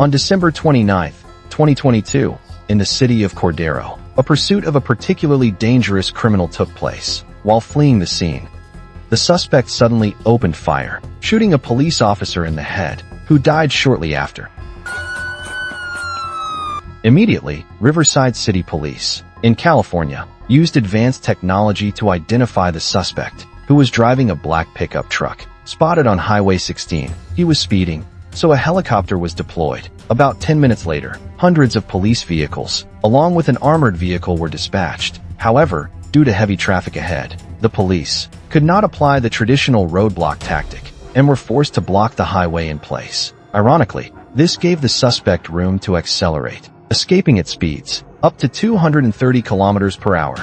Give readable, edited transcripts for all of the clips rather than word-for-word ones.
On December 29, 2022, in the city of Cordero, a pursuit of a particularly dangerous criminal took place. While fleeing the scene, the suspect suddenly opened fire, shooting a police officer in the head, who died shortly after. Immediately, Riverside City Police, in California, used advanced technology to identify the suspect, who was driving a black pickup truck. Spotted on Highway 16, he was speeding, so a helicopter was deployed. About 10 minutes later, hundreds of police vehicles, along with an armored vehicle, were dispatched. However, due to heavy traffic ahead, the police could not apply the traditional roadblock tactic and were forced to block the highway in place. Ironically, this gave the suspect room to accelerate, escaping at speeds up to 230 kilometers per hour.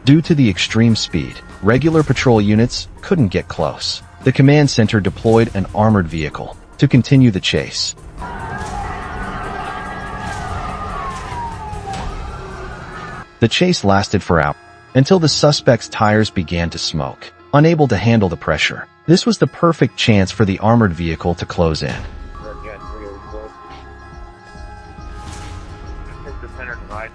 Due to the extreme speed, regular patrol units couldn't get close. The command center deployed an armored vehicle to continue the chase. The chase lasted for hours, until the suspect's tires began to smoke. Unable to handle the pressure, this was the perfect chance for the armored vehicle to close in.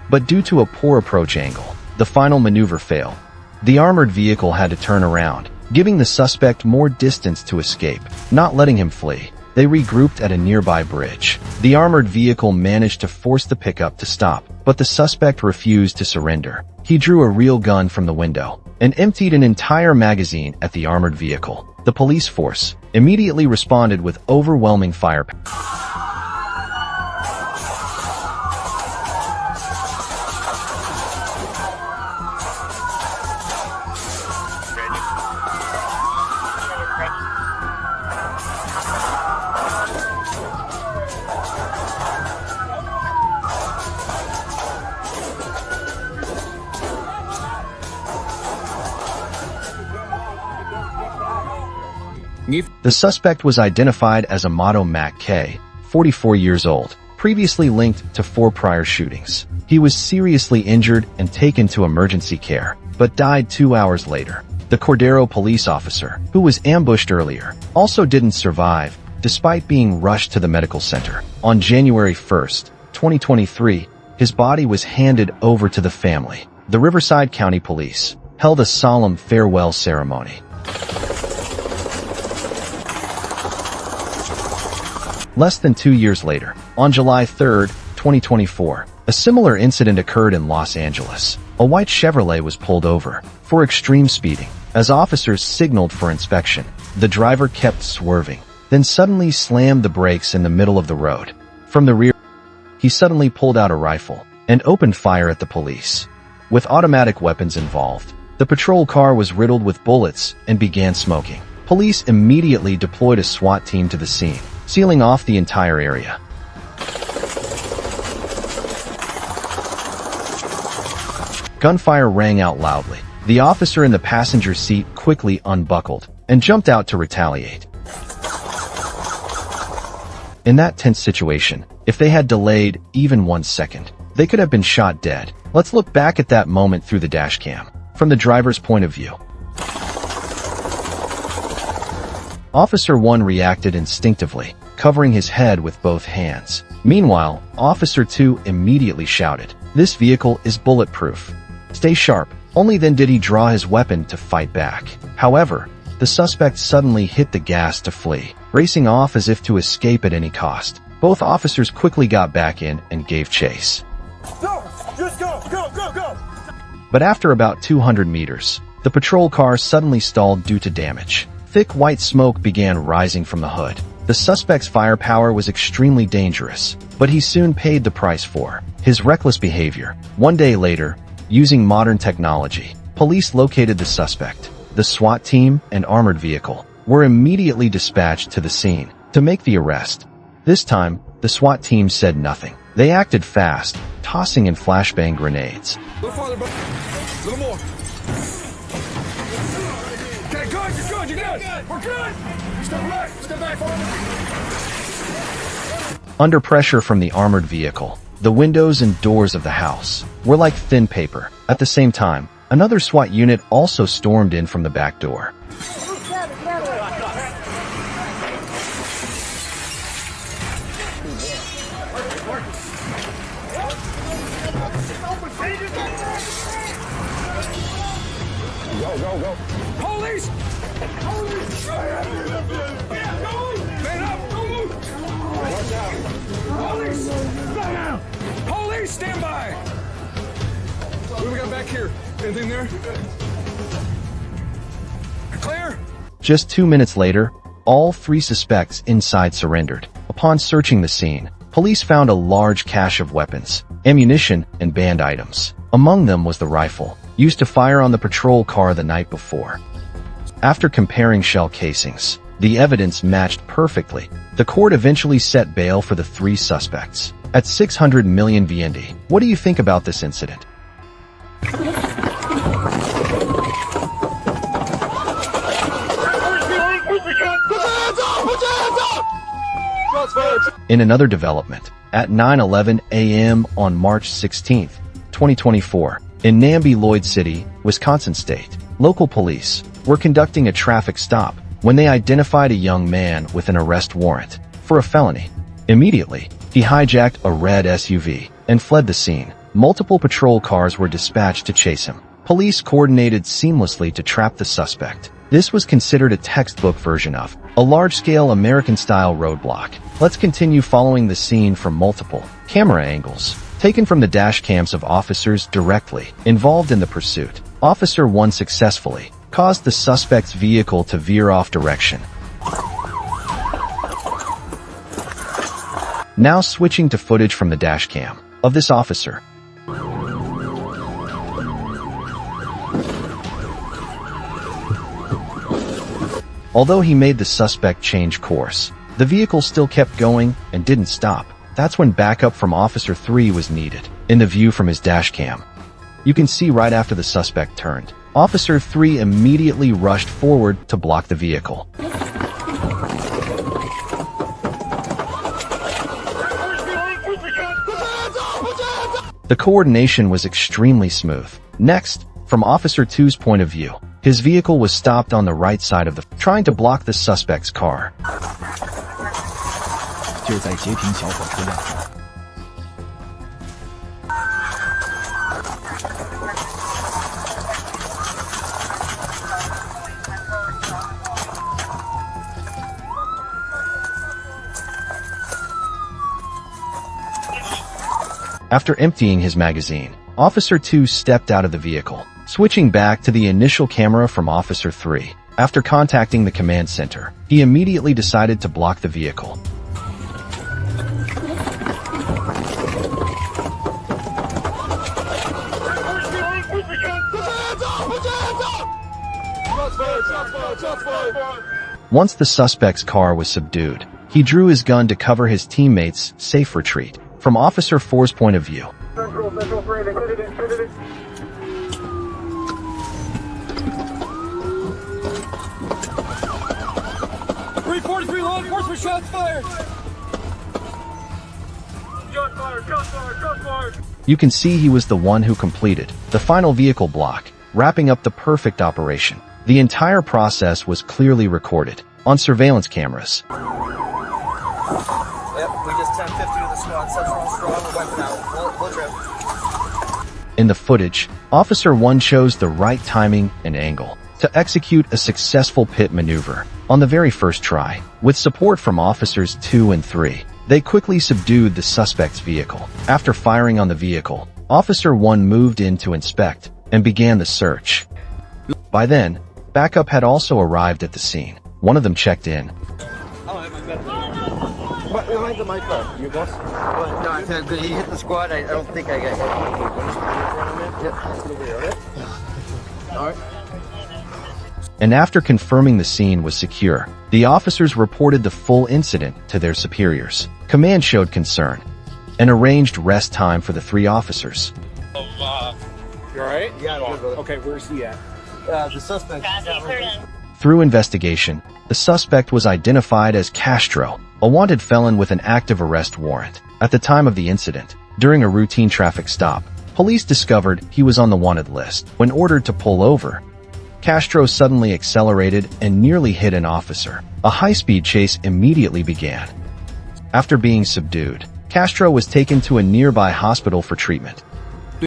But due to a poor approach angle, the final maneuver failed. The armored vehicle had to turn around, giving the suspect more distance to escape, not letting him flee. They regrouped at a nearby bridge. The armored vehicle managed to force the pickup to stop, but the suspect refused to surrender. He drew a real gun from the window and emptied an entire magazine at the armored vehicle. The police force immediately responded with overwhelming firepower. The suspect was identified as Amato Mac K, 44 years old, previously linked to 4 prior shootings. He was seriously injured and taken to emergency care, but died 2 hours later. The Cordero police officer, who was ambushed earlier, also didn't survive, despite being rushed to the medical center. On January 1, 2023, his body was handed over to the family. The Riverside County Police held a solemn farewell ceremony. Less than 2 years later, on July 3, 2024, a similar incident occurred in Los Angeles. A white Chevrolet was pulled over for extreme speeding. As officers signaled for inspection, the driver kept swerving, then suddenly slammed the brakes in the middle of the road. From the rear, he suddenly pulled out a rifle and opened fire at the police. With automatic weapons involved, the patrol car was riddled with bullets and began smoking. Police immediately deployed a SWAT team to the scene, sealing off the entire area. Gunfire rang out loudly. The officer in the passenger seat quickly unbuckled and jumped out to retaliate. In that tense situation, if they had delayed even 1 second, they could have been shot dead. Let's look back at that moment through the dashcam, from the driver's point of view. Officer 1 reacted instinctively, covering his head with both hands. Meanwhile, Officer 2 immediately shouted, "This vehicle is bulletproof. Stay sharp." Only then did he draw his weapon to fight back. However, the suspect suddenly hit the gas to flee, racing off as if to escape at any cost. Both officers quickly got back in and gave chase. No! Just go! Go! Go! Go! But after about 200 meters, the patrol car suddenly stalled due to damage. Thick white smoke began rising from the hood. The suspect's firepower was extremely dangerous, but he soon paid the price for his reckless behavior. 1 day later, using modern technology, police located the suspect. The SWAT team and armored vehicle were immediately dispatched to the scene to make the arrest. This time, the SWAT team said nothing. They acted fast, tossing in flashbang grenades. A little farther, bro. A little more. Okay, good, you're good, you're good. We're good. Step right, step back forward. Under pressure from the armored vehicle, the windows and doors of the house were like thin paper. At the same time, another SWAT unit also stormed in from the back door. Go, go, go. Police! Police! Man up! Don't move! Watch out! Police! Stand down! Police, stand by! What do we got back here? Anything there? Clear? Just 2 minutes later, all 3 suspects inside surrendered. Upon searching the scene, police found a large cache of weapons, ammunition, and banned items. Among them was the rifle, used to fire on the patrol car the night before. After comparing shell casings, the evidence matched perfectly. The court eventually set bail for the 3 suspects at 600 million VND. What do you think about this incident? In another development, at 9:11 a.m. on March 16, 2024, in Nambi-Lloyd City, Wisconsin State, local police were conducting a traffic stop when they identified a young man with an arrest warrant for a felony. Immediately, he hijacked a red SUV and fled the scene. Multiple patrol cars were dispatched to chase him. Police coordinated seamlessly to trap the suspect. This was considered a textbook version of a large-scale American-style roadblock. Let's continue following the scene from multiple camera angles, taken from the dash cams of officers directly involved in the pursuit. Officer 1 successfully caused the suspect's vehicle to veer off direction. Now switching to footage from the dash cam of this officer. Although he made the suspect change course, the vehicle still kept going and didn't stop. That's when backup from Officer 3 was needed. In the view from his dash cam, you can see right after the suspect turned, Officer 3 immediately rushed forward to block the vehicle. The coordination was extremely smooth. Next, from Officer 2's point of view, his vehicle was stopped on the right side of the trying to block the suspect's car. After emptying his magazine, Officer 2 stepped out of the vehicle, switching back to the initial camera from Officer 3. After contacting the command center, he immediately decided to block the vehicle. Once the suspect's car was subdued, he drew his gun to cover his teammates' safe retreat. From Officer 4's point of view, law enforcement, shots fired! Shots fired, shots fired, shots fired! You can see he was the one who completed the final vehicle block, wrapping up the perfect operation. The entire process was clearly recorded on surveillance cameras. Yep, we just 10-50 to the squad. Central strong, we're wiping out. We'll trip. In the footage, Officer 1 chose the right timing and angle to execute a successful pit maneuver on the very first try. With support from Officers 2 and 3, they quickly subdued the suspect's vehicle. After firing on the vehicle, Officer 1 moved in to inspect and began the search. By then, backup had also arrived at the scene. One of them checked in. Behind the mic, you boss? No, I said, did he hit the squad? I don't think I got hit. Yep. All right. And after confirming the scene was secure, the officers reported the full incident to their superiors. Command showed concern and arranged rest time for the 3 officers. You alright? Yeah, I'm good, brother. Okay, where's he at? The suspect. Through investigation, the suspect was identified as Castro, a wanted felon with an active arrest warrant. At the time of the incident, during a routine traffic stop, police discovered he was on the wanted list. When ordered to pull over, Castro suddenly accelerated and nearly hit an officer. A high-speed chase immediately began. After being subdued, Castro was taken to a nearby hospital for treatment.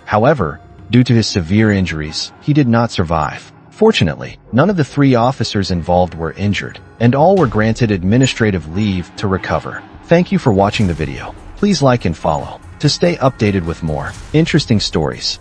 However, due to his severe injuries, he did not survive. Fortunately, none of the 3 officers involved were injured, and all were granted administrative leave to recover. Thank you for watching the video. Please like and follow to stay updated with more interesting stories.